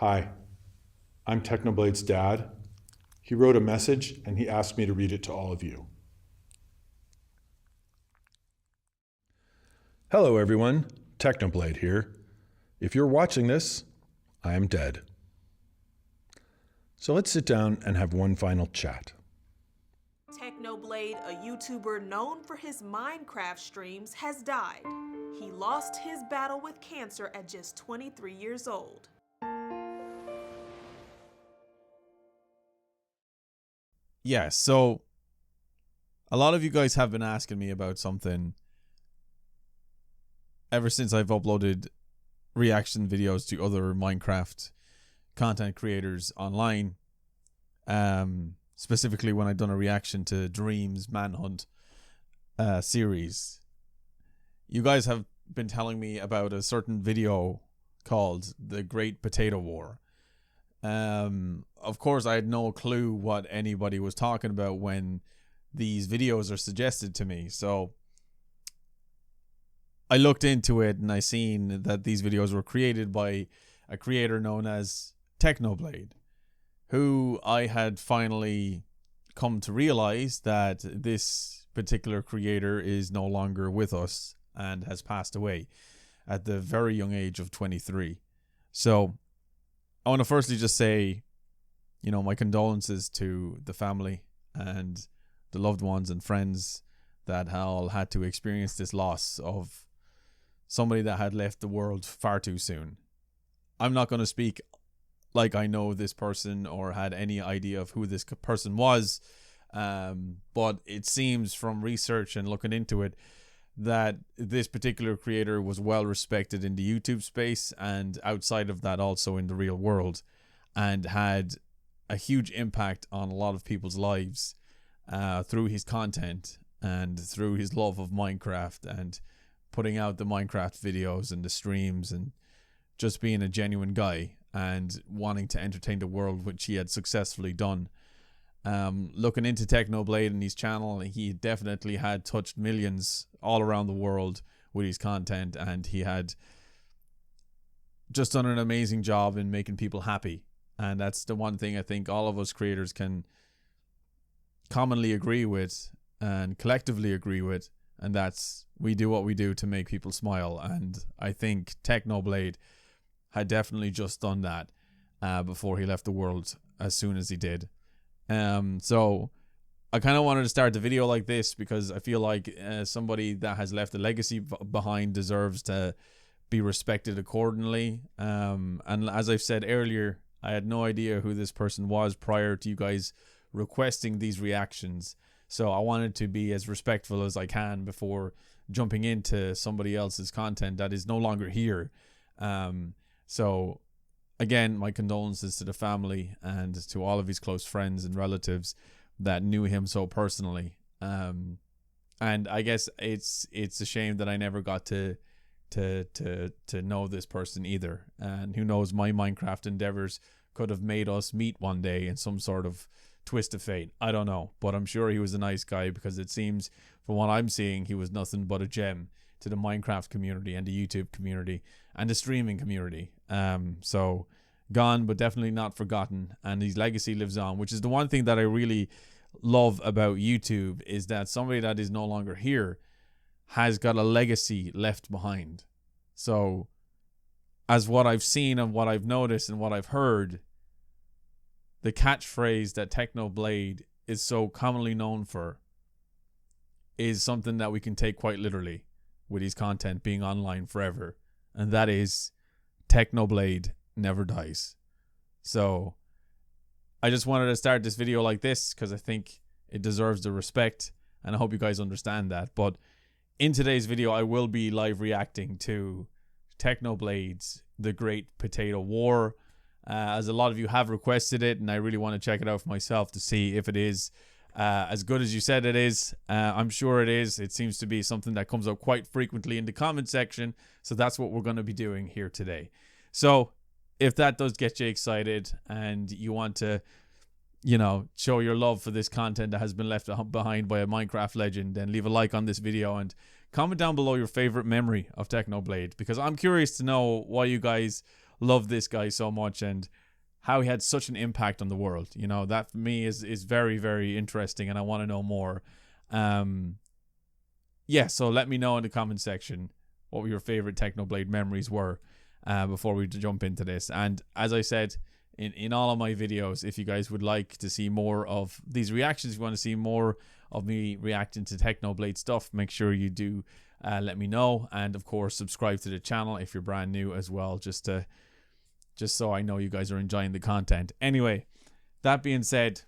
Hi, I'm Technoblade's dad. He wrote a message and he asked me to read it to all of you. Hello everyone, Technoblade here. If you're watching this, I am dead. So let's sit down and have one final chat. Technoblade, a YouTuber known for his Minecraft streams, has died. He lost his battle with cancer at just 23 years old. Yeah, so a lot of you guys have been asking me about something ever since I've uploaded reaction videos to other Minecraft content creators online. Specifically when I've done a reaction to Dream's Manhunt series. You guys have been telling me about a certain video called The Great Potato War. Of course, I had no clue what anybody was talking about when these videos are suggested to me. So I looked into it and I seen that these videos were created by a creator known as Technoblade, who I had finally come to realize that this particular creator is no longer with us and has passed away at the very young age of 23. So I want to firstly just say, my condolences to the family and the loved ones and friends that all had to experience this loss of somebody that had left the world far too soon. I'm not going to speak like I know this person or had any idea of who this person was, but it seems from research and looking into it that this particular creator was well respected in the YouTube space and outside of that also in the real world, and had a huge impact on a lot of people's lives through his content and through his love of Minecraft and putting out the Minecraft videos and the streams and just being a genuine guy and wanting to entertain the world, which he had successfully done. Looking into Technoblade and his channel, he definitely had touched millions all around the world with his content, and he had just done an amazing job in making people happy. And that's the one thing I think all of us creators can commonly agree with and collectively agree with, and that's we do what we do to make people smile. And I think Technoblade had definitely just done that before he left the world as soon as he did. So I kind of wanted to start the video like this because I feel like somebody that has left a legacy behind deserves to be respected accordingly. And as I've said earlier, I had no idea who this person was prior to you guys requesting these reactions. So I wanted to be as respectful as I can before jumping into somebody else's content that is no longer here. So again, my condolences to the family and to all of his close friends and relatives that knew him so personally. And I guess it's a shame that I never got to know this person either. And who knows, my Minecraft endeavors could have made us meet one day in some sort of twist of fate. I don't know, but I'm sure he was a nice guy because it seems from what I'm seeing, he was nothing but a gem to the Minecraft community and the YouTube community and the streaming community. So gone, but definitely not forgotten. And his legacy lives on, which is the one thing that I really love about YouTube, is that somebody that is no longer here has got a legacy left behind. So as what I've seen and what I've noticed and what I've heard, the catchphrase that Technoblade is so commonly known for is something that we can take quite literally with his content being online forever. And that is Technoblade Never Dies. So I just wanted to start this video like this because I think it deserves the respect, and I hope you guys understand that. But in today's video, I will be live reacting to Technoblade's The Great Potato War, as a lot of you have requested it, and I really want to check it out for myself to see if it is as good as you said it is. I'm sure it is. It seems to be something that comes up quite frequently in the comment section, so that's what we're going to be doing here today. So if that does get you excited and you want to, show your love for this content that has been left behind by a Minecraft legend, then leave a like on this video and comment down below your favorite memory of Technoblade, because I'm curious to know why you guys love this guy so much and how he had such an impact on the world. You know, that for me is very, very interesting, and I want to know more. Yeah, so let me know in the comment section what your favorite Technoblade memories were before we jump into this. And as I said in all of my videos, if you guys would like to see more of these reactions, if you want to see more of me reacting to Technoblade stuff, make sure you do let me know. And of course, subscribe to the channel if you're brand new as well, just so I know you guys are enjoying the content. Anyway, that being said,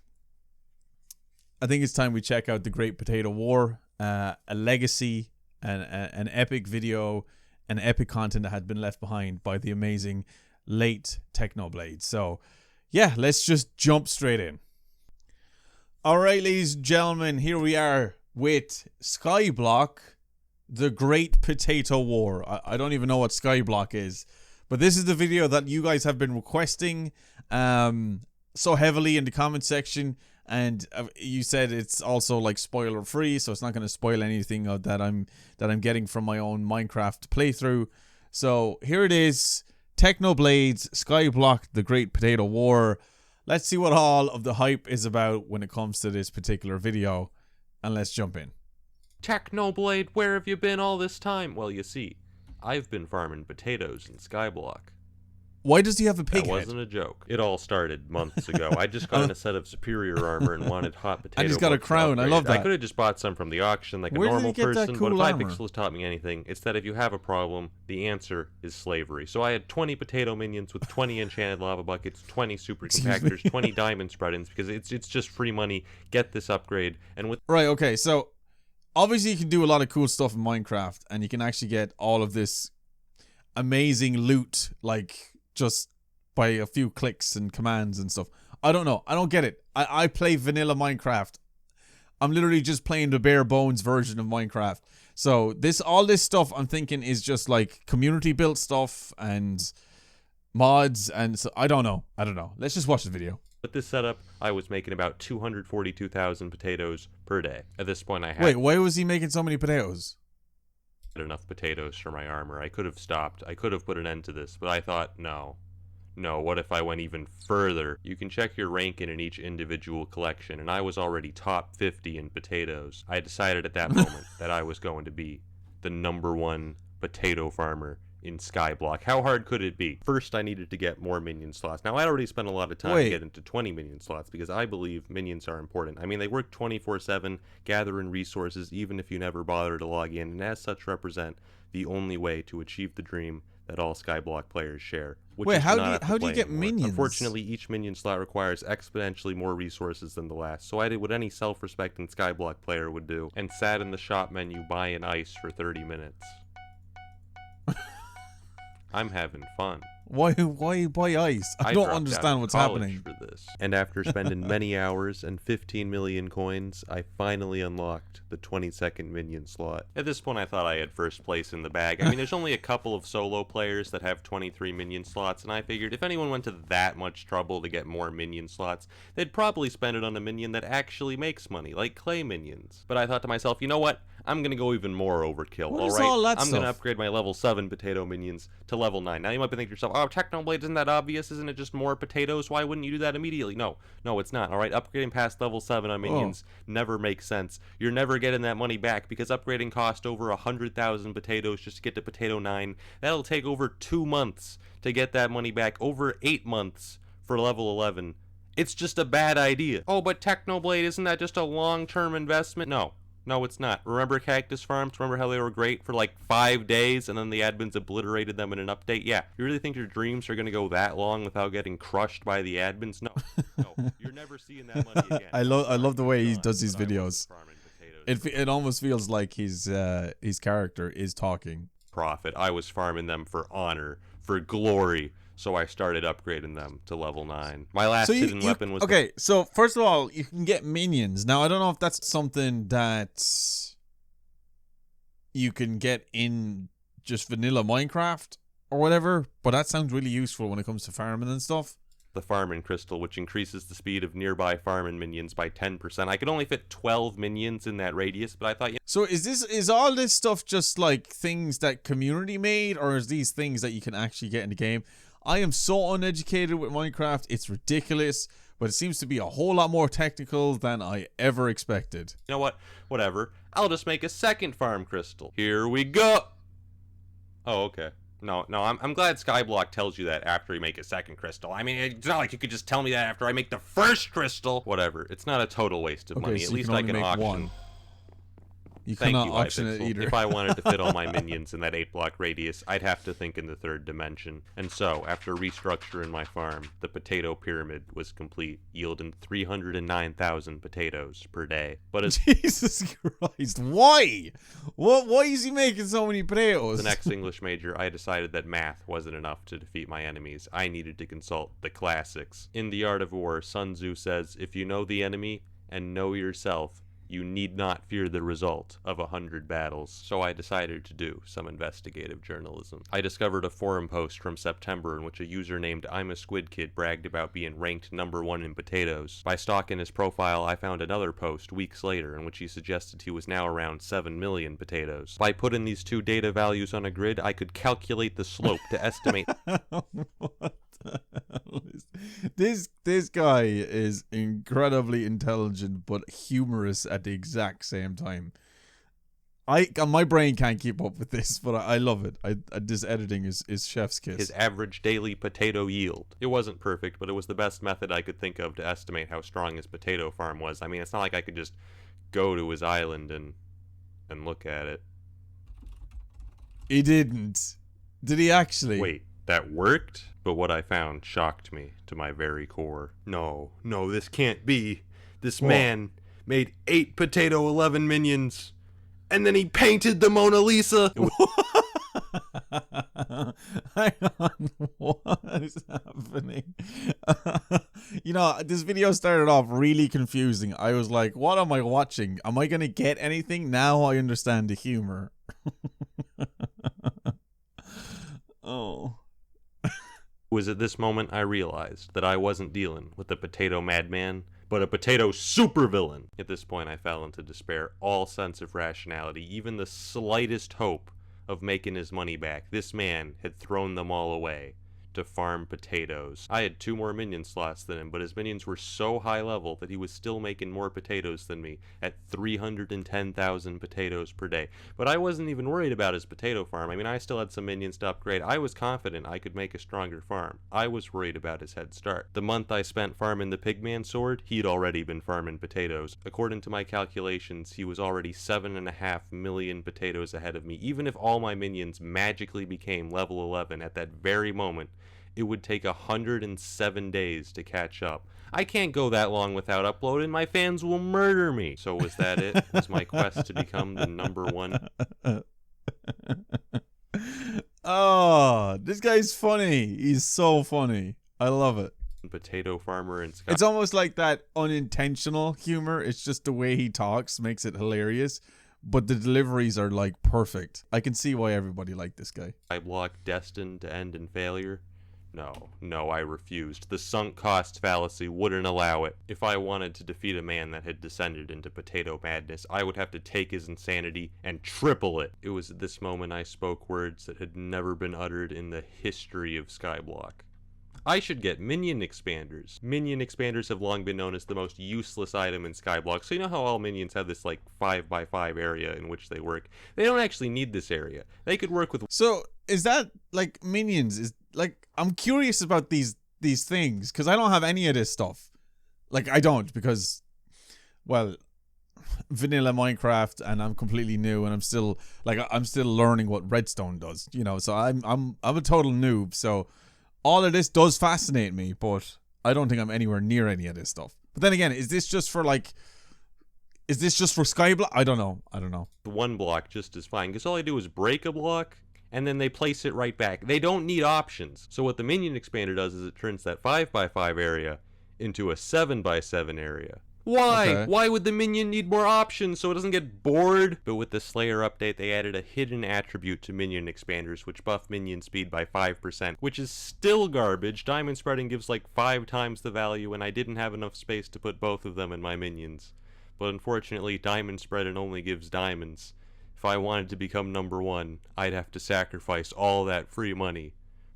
I think it's time we check out The Great Potato War, a legacy, an epic video, an epic content that had been left behind by the amazing late Technoblade. So yeah, let's just jump straight in. All right, ladies and gentlemen, here we are with Skyblock, The Great Potato War. I don't even know what Skyblock is, but this is the video that you guys have been requesting so heavily in the comment section. And you said it's also like spoiler free, so it's not going to spoil anything that I'm getting from my own Minecraft playthrough. So here it is, Technoblade's Skyblock, The Great Potato War. Let's see what all of the hype is about when it comes to this particular video, and let's jump in. Technoblade, where have you been all this time? Well, you see, I've been farming potatoes in Skyblock. Why does he have a pig That head? wasn't a joke. It all started months ago. I just got in a set of superior armor and wanted hot potato. And he's got a books crown. I upgraded. love that. I could have just bought some from the auction like Where a did he normal get that person, cool but if armor? iPixel has taught me anything, it's that if you have a problem, the answer is slavery. So I had 20 potato minions with 20 enchanted lava buckets, 20 super compactors, 20 diamond spread-ins, because it's just free money. Get this upgrade, and with Right, okay, so obviously you can do a lot of cool stuff in Minecraft, and you can actually get all of this amazing loot, like, just by a few clicks and commands and stuff. I don't know. I don't get it. I play vanilla Minecraft. I'm literally just playing the bare bones version of Minecraft. So all this stuff I'm thinking is just like community built stuff and mods, and so I don't know. Let's just watch the video. With this setup, I was making about 242,000 potatoes per day. At this point, I had Wait, why was he making so many potatoes? enough potatoes for my armor. I could have stopped. I could have put an end to this, but I thought, no, what if I went even further? You can check your ranking in each individual collection, and I was already top 50 in potatoes. I decided at that moment that I was going to be the #1 potato farmer in Skyblock. How hard could it be? First, I needed to get more minion slots. Now, I already spent a lot of time to get into 20 minion slots because I believe minions are important. I mean, they work 24/7, gathering resources even if you never bother to log in, and as such represent the only way to achieve the dream that all Skyblock players share. Wait, how do you get minions? Unfortunately, each minion slot requires exponentially more resources than the last, so I did what any self-respecting Skyblock player would do, and sat in the shop menu buying ice for 30 minutes. I'm having fun. Why ice? I don't dropped understand out of what's college happening. for this. And after spending many hours and 15 million coins, I finally unlocked the 22nd minion slot. At this point, I thought I had first place in the bag. I mean, there's only a couple of solo players that have 23 minion slots, and I figured if anyone went to that much trouble to get more minion slots, they'd probably spend it on a minion that actually makes money, like clay minions. But I thought to myself, you know what? I'm gonna go even more overkill, alright? I'm gonna upgrade my level 7 potato minions to level 9. Now you might be thinking to yourself, oh, Technoblade, isn't that obvious? Isn't it just more potatoes? Why wouldn't you do that immediately? No, it's not, alright? Upgrading past level 7 on minions never makes sense. You're never getting that money back because upgrading cost over 100,000 potatoes just to get to potato 9. That'll take over 2 months to get that money back, over 8 months for level 11. It's just a bad idea. Oh, but Technoblade, isn't that just a long-term investment? No, it's not. Remember cactus farms? Remember how they were great for like 5 days and then the admins obliterated them in an update? Yeah. You really think your dreams are going to go that long without getting crushed by the admins? No. You're never seeing that money again. I love the way he does these videos. It almost feels like his character is talking. Profit. I was farming them for honor, for glory. So I started upgrading them to level 9. My last hidden weapon was... Okay, so first of all, you can get minions. Now, I don't know if that's something that you can get in just vanilla Minecraft or whatever, but that sounds really useful when it comes to farming and stuff. The farming crystal, which increases the speed of nearby farming minions by 10%. I could only fit 12 minions in that radius, but I thought... So is all this stuff just like things that community made, or is these things that you can actually get in the game? I am so uneducated with Minecraft, it's ridiculous, but it seems to be a whole lot more technical than I ever expected. You know what? Whatever. I'll just make a second farm crystal. Here we go. Oh, okay. No, I'm glad Skyblock tells you that after you make a second crystal. I mean, it's not like you could just tell me that after I make the first crystal. Whatever. It's not a total waste of money. so At you least can I only can make auction. one. You Thank cannot you, auction it iPixel. either. If I wanted to fit all my minions in that 8-block radius, I'd have to think in the third dimension. And so, after restructuring my farm, the potato pyramid was complete, yielding 309,000 potatoes per day. But as Jesus Christ, why? Why is he making so many potatoes? the next English major, I decided that math wasn't enough to defeat my enemies. I needed to consult the classics. In The Art of War, Sun Tzu says, if you know the enemy and know yourself, you need not fear the result of 100 battles. So I decided to do some investigative journalism. I discovered a forum post from September in which a user named I'm a Squid Kid bragged about being ranked #1 in potatoes. By stalking his profile, I found another post weeks later in which he suggested he was now around 7 million potatoes. By putting these two data values on a grid, I could calculate the slope to estimate What the hell is this guy is incredibly intelligent but humorous at the exact same time. My brain can't keep up with this, but I love it. This editing is chef's kiss. his average daily potato yield. It wasn't perfect, but it was the best method I could think of to estimate how strong his potato farm was. I mean, it's not like I could just go to his island and look at it. He didn't. Did he actually? Wait, that worked? But what I found shocked me to my very core. No, this can't be. This man made 8 potato 11 minions, and then he painted the Mona Lisa. Hang on, what is happening? This video started off really confusing. I was like, what am I watching? Am I gonna get anything? Now I understand the humor. Oh. It was at this moment I realized that I wasn't dealing with a potato madman, but a potato supervillain. At this point I fell into despair, all sense of rationality, even the slightest hope of making his money back. This man had thrown them all away to farm potatoes. I had 2 more minion slots than him, but his minions were so high level that he was still making more potatoes than me at 310,000 potatoes per day. But I wasn't even worried about his potato farm. I mean, I still had some minions to upgrade. I was confident I could make a stronger farm. I was worried about his head start. The month I spent farming the Pigman sword, he'd already been farming potatoes. According to my calculations, he was already 7.5 million potatoes ahead of me. Even if all my minions magically became level 11 at that very moment, it would take 107 days to catch up. I can't go that long without uploading. My fans will murder me. So was that it? Was my quest to become the #1? Oh, this guy's funny. He's so funny. I love it. Potato farmer in Scotland. It's almost like that unintentional humor. It's just the way he talks makes it hilarious. But the deliveries are like perfect. I can see why everybody liked this guy. Skyblock destined to end in failure? No, I refused. The sunk cost fallacy wouldn't allow it. If I wanted to defeat a man that had descended into potato madness, I would have to take his insanity and triple it. It was at this moment I spoke words that had never been uttered in the history of Skyblock. I should get minion expanders. Minion expanders have long been known as the most useless item in Skyblock. So you know how all minions have this like 5x5 area in which they work? They don't actually need this area. They could work with... So is that like minions? Is like, I'm curious about these things because I don't have any of this stuff. Like I don't because, well, vanilla Minecraft and I'm completely new and I'm still learning what redstone does. So I'm a total noob. So all of this does fascinate me, but I don't think I'm anywhere near any of this stuff. But then again, is this just for Skyblock? I don't know. 1 block just is fine, because all I do is break a block, and then they place it right back. They don't need options. So what the minion expander does is it turns that 5x5 area into a 7x7 area. Why? Okay. Why would the minion need more options so it doesn't get bored? But with the Slayer update, they added a hidden attribute to minion expanders, which buff minion speed by 5%, which is still garbage. Diamond spreading gives like 5 times the value, and I didn't have enough space to put both of them in my minions. But unfortunately, diamond spreading only gives diamonds. If I wanted to become #1, I'd have to sacrifice all that free money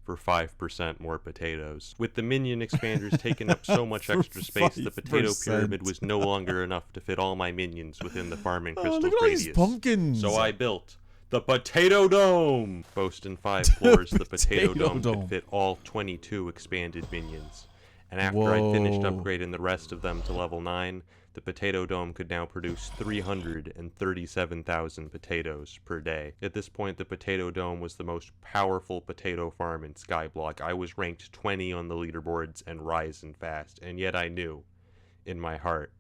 for 5% more potatoes. With the minion expanders taking up so much extra space, the potato 5%. pyramid was no longer enough to fit all my minions within the farming Oh, crystal's look at all these radius. pumpkins. So I built the Potato Dome! Boasting 5 floors, the Potato Dome could fit all 22 expanded minions. And after I'd finished Whoa. upgrading the rest of them to level 9, the Potato Dome could now produce 337,000 potatoes per day. At this point, the Potato Dome was the most powerful potato farm in Skyblock. I was ranked 20 on the leaderboards and rising fast, and yet I knew, in my heart,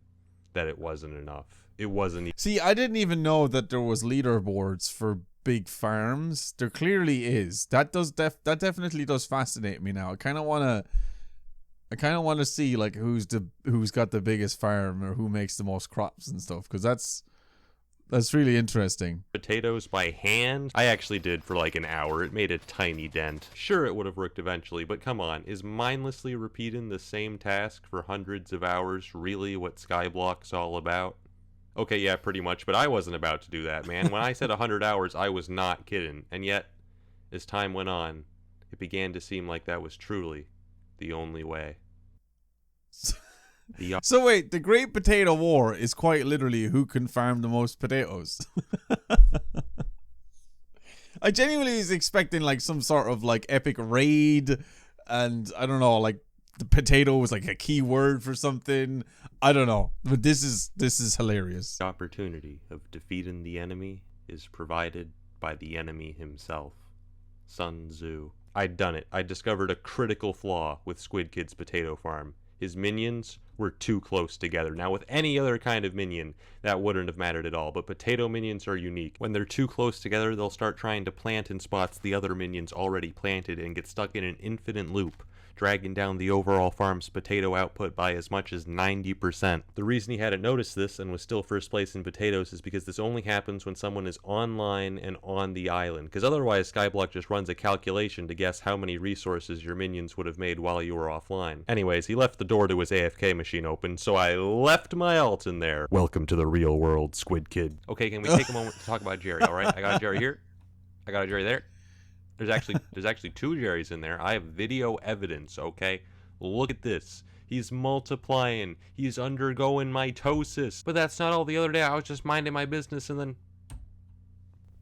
that it wasn't enough. It wasn't. See, I didn't even know that there was leaderboards for big farms. There clearly is. That definitely does fascinate me now. I kind of want to see like who's got the biggest farm or who makes the most crops and stuff, because that's really interesting. Potatoes by hand? I actually did for like an hour. It made a tiny dent. Sure, it would have worked eventually, but come on, is mindlessly repeating the same task for hundreds of hours really what Skyblock's all about? Okay, yeah, pretty much, but I wasn't about to do that, man. When I said 100 hours, I was not kidding. And yet, as time went on, it began to seem like that was truly the only way. So wait, the Great Potato War is quite literally who can farm the most potatoes. I genuinely was expecting like some sort of like epic raid, and I don't know, like the potato was like a key word for something. I don't know, but this is hilarious. The opportunity of defeating the enemy is provided by the enemy himself, Sun Tzu. I'd done it. I discovered a critical flaw with Squid Kid's potato farm. His minions were too close together. Now, with any other kind of minion, that wouldn't have mattered at all, but potato minions are unique. When they're too close together, they'll start trying to plant in spots the other minions already planted and get stuck in an infinite loop, dragging down the overall farm's potato output by as much as 90%. The reason he hadn't noticed this and was still first place in potatoes is because this only happens when someone is online and on the island, because otherwise Skyblock just runs a calculation to guess how many resources your minions would have made while you were offline. Anyways, he left the door to his AFK machine open, so I left my ult in there. Welcome to the real world, Squid Kid. Okay, can we take a moment to talk about Jerry, alright? I got a Jerry here. I got a Jerry there. There's actually 2 Jerrys in there. I have video evidence, okay? Look at this. He's multiplying. He's undergoing mitosis. But that's not all. The other day I was just minding my business and then...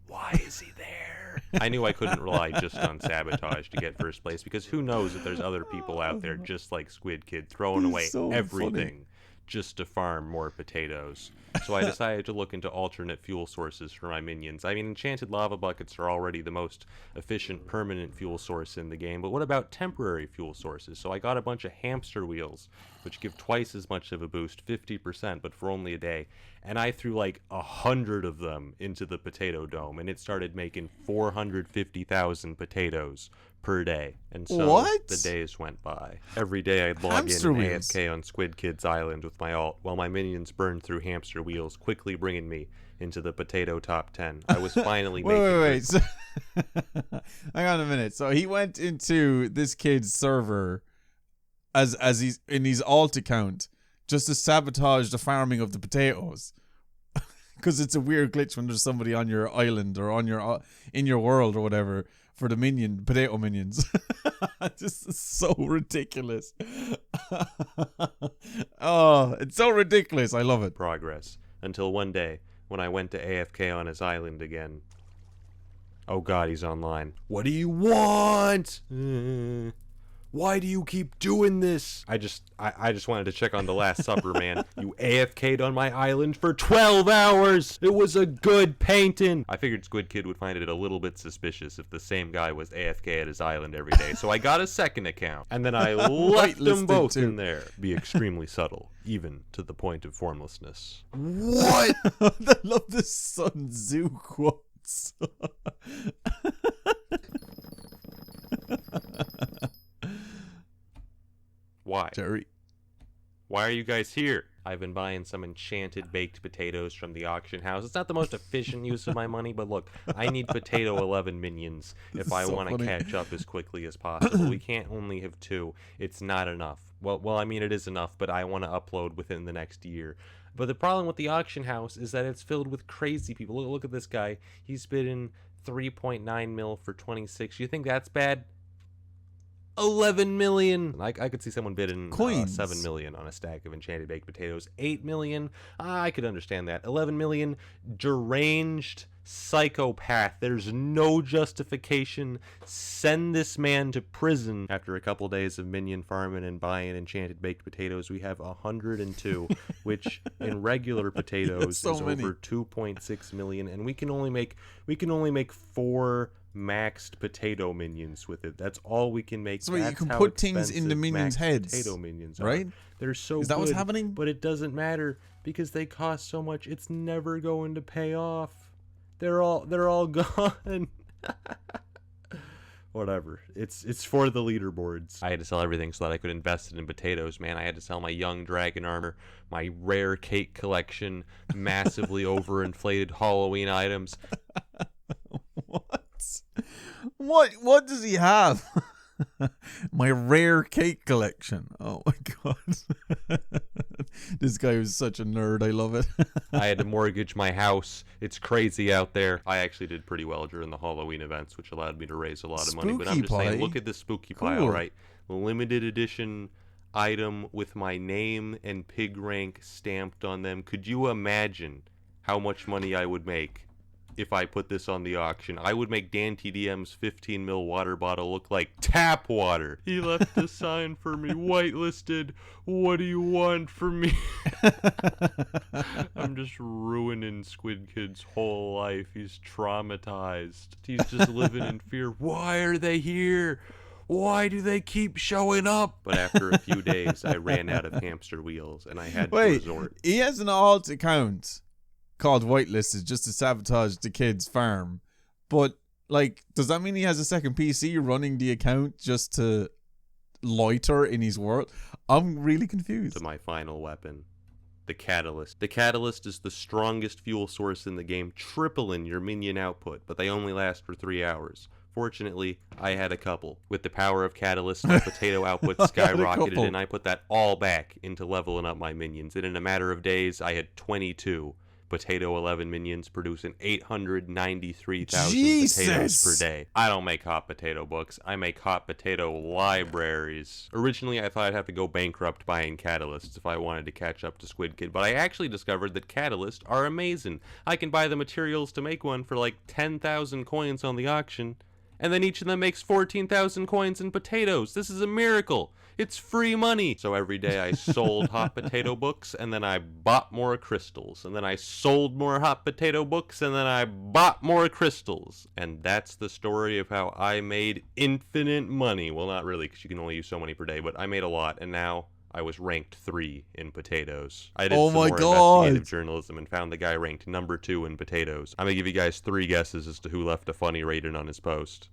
Why is he there? I knew I couldn't rely just on Sabotage to get first place, because who knows if there's other people out there just like Squid Kid throwing away so everything funny. just to farm more potatoes. So I decided to look into alternate fuel sources for my minions. I mean, enchanted lava buckets are already the most efficient permanent fuel source in the game, but what about temporary fuel sources? So I got a bunch of hamster wheels, which give twice as much of a boost, 50%, but for only a day. And I threw like 100 of them into the potato dome, and it started making 450,000 potatoes per day. And so the days went by. Every day I'd log Hamster in wheels. AFK on Squid Kid's island with my ult, while my minions burned through hamster wheels, quickly bringing me into the potato top 10. I was finally making Wait. So, hang on a minute. So he went into this kid's server as he's in his alt account just to sabotage the farming of the potatoes. Because it's a weird glitch when there's somebody on your island or on your in your world or whatever for the potato minions. This is so ridiculous. Oh, it's so ridiculous. I love it. progress. Until one day, when I went to AFK on his island again. Oh god, he's online. What do you want? Why do you keep doing this? I just wanted to check on the Last Supper, man. You AFK'd on my island for 12 hours! It was a good painting! I figured Squid Kid would find it a little bit suspicious if the same guy was AFK at his island every day, so I got a second account. And then I left them both in there. Be extremely subtle, even to the point of formlessness. What? I love the Sun Tzu quotes. Why? Jerry. Why are you guys here? I've been buying some enchanted baked potatoes from the auction house. It's not the most efficient use of my money, but look, I need potato 11 minions if I so want to funny. catch up as quickly as possible. We can't only have 2. It's not enough. Well, I mean, it is enough, but I want to upload within the next year. But the problem with the auction house is that it's filled with crazy people. Look at this guy. He's bidding 3.9 mil for 26. You think that's bad? 11 million. I could see someone bidding Coins. 7 million on a stack of enchanted baked potatoes. 8 million. I could understand that. 11 million. Deranged psychopath. There's no justification. Send this man to prison. After a couple days of minion farming and buying enchanted baked potatoes, we have 102, which in regular potatoes so is many. over 2.6 million, and we can only make 4 maxed potato minions with it. That's all we can make. So wait, you That's can how put things in the expensive minions' maxed heads, Potato minions, are. right? They're so Is that what's good, happening? But it doesn't matter because they cost so much. It's never going to pay off. They're all gone. Whatever. It's for the leaderboards. I had to sell everything so that I could invest it in potatoes, man. I had to sell my young dragon armor, my rare cake collection, massively overinflated Halloween items. What does he have? My rare cake collection. Oh my god. This guy was such a nerd. I love it. I had to mortgage my house. It's crazy out there. I actually did pretty well during the Halloween events, which allowed me to raise a lot of money. But I'm just saying, look at this spooky pile, Cool. right? Limited edition item with my name and pig rank stamped on them. Could you imagine how much money I would make if I put this on the auction? I would make Dan TDM's 15 ml water bottle look like tap water. He left a sign for me, whitelisted. What do you want from me? I'm just ruining Squid Kid's whole life. He's traumatized. He's just living in fear. Why are they here? Why do they keep showing up? But after a few days, I ran out of hamster wheels and I had to resort. He has an alt account called Whitelisted just to sabotage the kid's farm. But, like, does that mean he has a second PC running the account just to loiter in his world? I'm really confused. To my final weapon, the Catalyst. The Catalyst is the strongest fuel source in the game, tripling your minion output, but they only last for 3 hours. Fortunately, I had a couple. With the power of Catalyst, my potato output skyrocketed, and I put that all back into leveling up my minions. And in a matter of days, I had 22 Potato 11 minions producing 893,000 potatoes per day. I don't make hot potato books. I make hot potato libraries. Originally, I thought I'd have to go bankrupt buying catalysts if I wanted to catch up to Squid Kid, but I actually discovered that catalysts are amazing. I can buy the materials to make one for like 10,000 coins on the auction, and then each of them makes 14,000 coins in potatoes. This is a miracle. It's free money. So every day I sold hot potato books, and then I bought more crystals. And then I sold more hot potato books, and then I bought more crystals. And that's the story of how I made infinite money. Well, not really, because you can only use so many per day, but I made a lot, and now I was ranked 3 in potatoes. I did some more investigative journalism and found the guy ranked number 2 in potatoes. I'm gonna give you guys 3 guesses as to who left a funny rating on his post.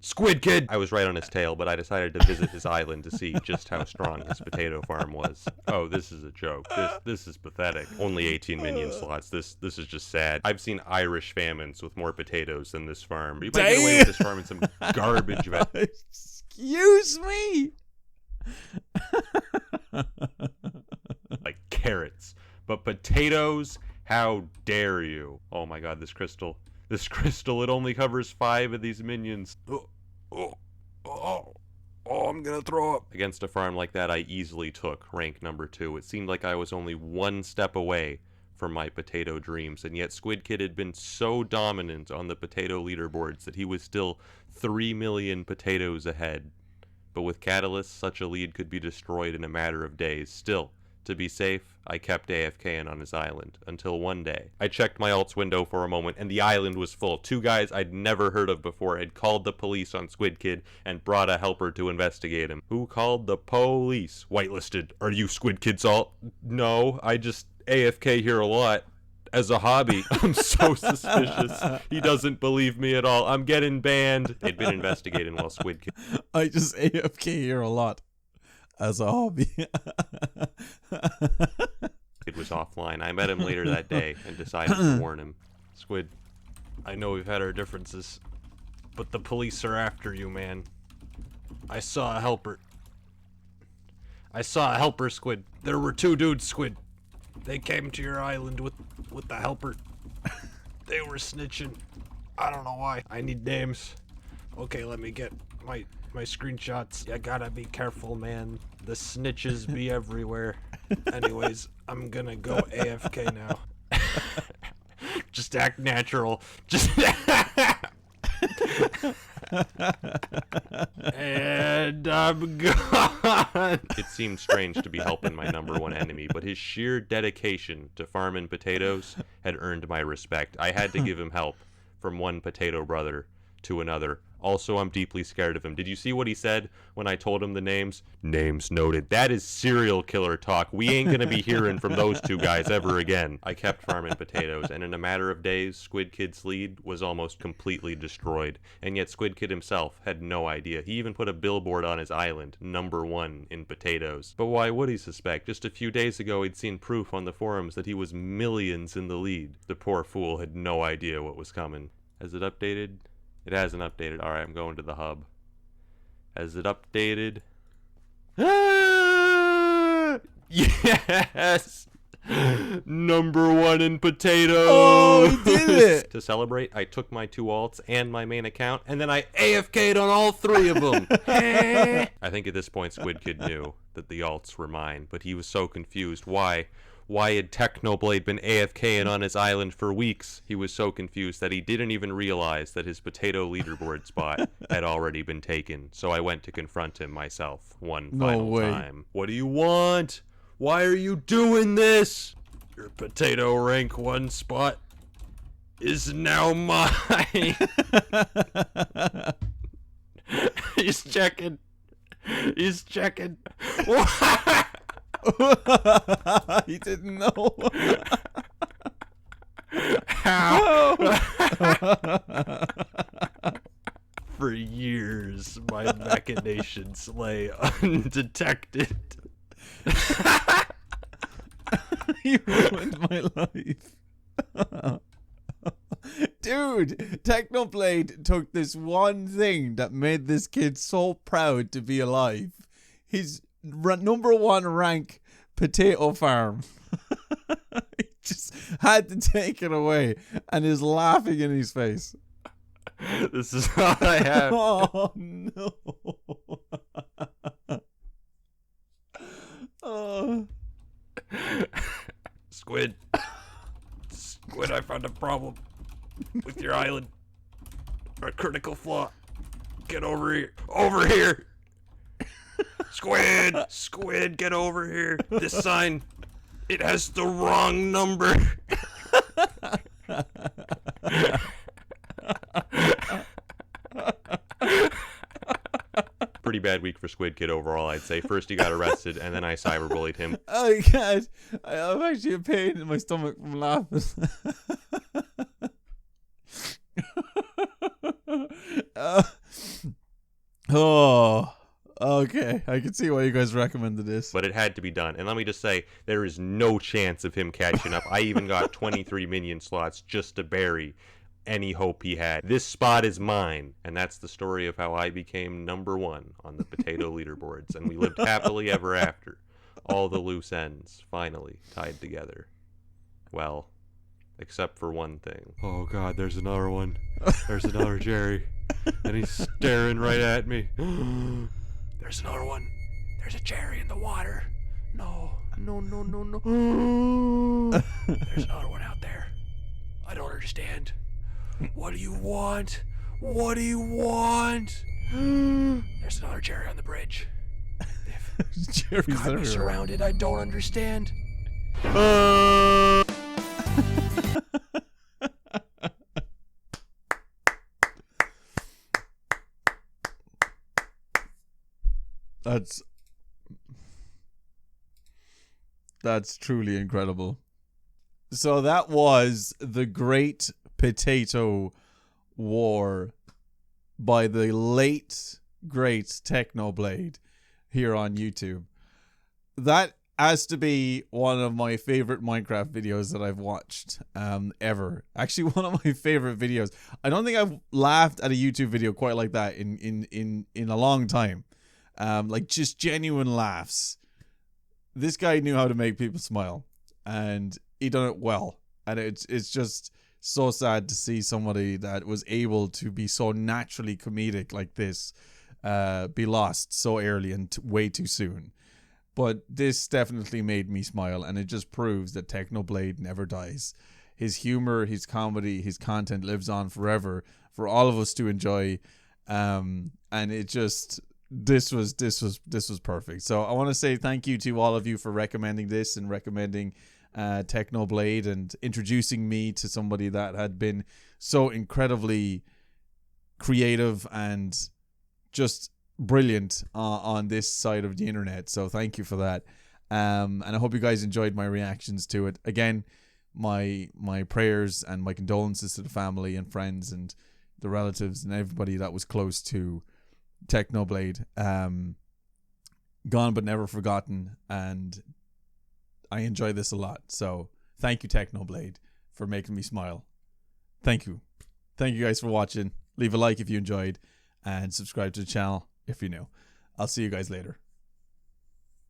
Squid Kid! I was right on his tail, but I decided to visit his island to see just how strong his potato farm was. Oh, this is a joke. This is pathetic. Only 18 minion slots. This is just sad. I've seen Irish famines with more potatoes than this farm. You might get away with this farm in some garbage. Excuse me! Like carrots. But potatoes? How dare you? Oh my god, this crystal. This crystal, it only covers 5 of these minions. I'm gonna throw up. Against a farm like that, I easily took rank number 2. It seemed like I was only 1 step away from my potato dreams, and yet Squid Kid had been so dominant on the potato leaderboards that he was still 3 million potatoes ahead. But with Catalyst, such a lead could be destroyed in a matter of days. Still, to be safe, I kept AFKing on his island, until one day. I checked my alt's window for a moment, and the island was full. 2 guys I'd never heard of before had called the police on Squid Kid and brought a helper to investigate him. Who called the police? Whitelisted. Are you Squid Kid's alt? No, I just AFK here a lot. As a hobby. I'm so suspicious. He doesn't believe me at all. I'm getting banned. They'd been investigating while Squid Kid... I just AFK here a lot. As a hobby. It was offline. I met him later that day and decided to warn him. Squid, I know we've had our differences, but the police are after you, man. I saw a helper. Squid. There were 2 dudes, Squid. They came to your island with the helper. They were snitching. I don't know why. I need names. Okay, let me get my my screenshots. You gotta be careful, man. The snitches be everywhere. Anyways, I'm gonna go AFK now. Just act natural. Just and I'm gone. It seemed strange to be helping my number one enemy, but his sheer dedication to farming potatoes had earned my respect. I had to give him help from one potato brother to another. Also, I'm deeply scared of him. Did you see what he said when I told him the names? Names noted. That is serial killer talk. We ain't gonna be hearing from those two guys ever again. I kept farming potatoes, and in a matter of days, Squid Kid's lead was almost completely destroyed. And yet Squid Kid himself had no idea. He even put a billboard on his island, #1 in potatoes. But why would he suspect? Just a few days ago, he'd seen proof on the forums that he was millions in the lead. The poor fool had no idea what was coming. Has it updated? It hasn't updated. Alright, I'm going to the hub. Has it updated? Ah! Yes! #1 in potatoes! Oh, he did it! To celebrate, I took my 2 alts and my main account, and then I AFK'd on all 3 of them. I think at this point Squid Kid knew that the alts were mine, but he was so confused. Why? Why had Technoblade been AFKing on his island for weeks? He was so confused that he didn't even realize that his potato leaderboard spot had already been taken. So I went to confront him myself one final time. What do you want? Why are you doing this? Your potato rank 1 spot is now mine. He's checking. He's checking. He didn't know. How? For years, my machinations lay undetected. You ruined my life. Dude, Technoblade took this one thing that made this kid so proud to be alive. His #1 rank potato farm. He just had to take it away and is laughing in his face. This is all I have. Oh no. Oh. Squid, I found a problem with your island. A critical flaw. Get over here. Over here. Squid, get over here. This sign, it has the wrong number. Pretty bad week for Squid Kid overall, I'd say. First he got arrested, and then I cyberbullied him. Oh god, I'm actually in pain in my stomach from laughing. Oh, okay. I can see why you guys recommended this. But it had to be done. And let me just say, there is no chance of him catching up. I even got 23 minion slots just to bury any hope he had. This spot is mine. And that's the story of how I became #1 on the potato leaderboards. And we lived happily ever after. All the loose ends finally tied together. Well, except for one thing. Oh god, there's another one. There's another Jerry. And he's staring right at me. There's another one. There's a Jerry in the water. No. There's another one out there. I don't understand. What do you want? What do you want? There's another Jerry on the bridge. Jerry's Got me everywhere. surrounded. I don't understand. That's truly incredible. So that was the Great Potato War by the late great Technoblade here on YouTube. That has to be one of my favorite Minecraft videos that I've watched ever. Actually, one of my favorite videos. I don't think I've laughed at a YouTube video quite like that in a long time. Like just genuine laughs. This guy knew how to make people smile, and he done it well. And it's just so sad to see somebody that was able to be so naturally comedic like this be lost so early and way too soon. But this definitely made me smile, and it just proves that Technoblade never dies. His humor, his comedy, his content lives on forever for all of us to enjoy. And it just this was perfect. So I want to say thank you to all of you for recommending this and recommending Technoblade and introducing me to somebody that had been so incredibly creative and just brilliant on this side of the internet. So thank you for that. And I hope you guys enjoyed my reactions to it. Again, my prayers and my condolences to the family and friends and the relatives and everybody that was close to Technoblade. Gone but never forgotten, and I enjoy this a lot. So thank you, Technoblade, for making me smile. Thank you guys for watching. Leave a like if you enjoyed, and subscribe to the channel if you're new. I'll see you guys later.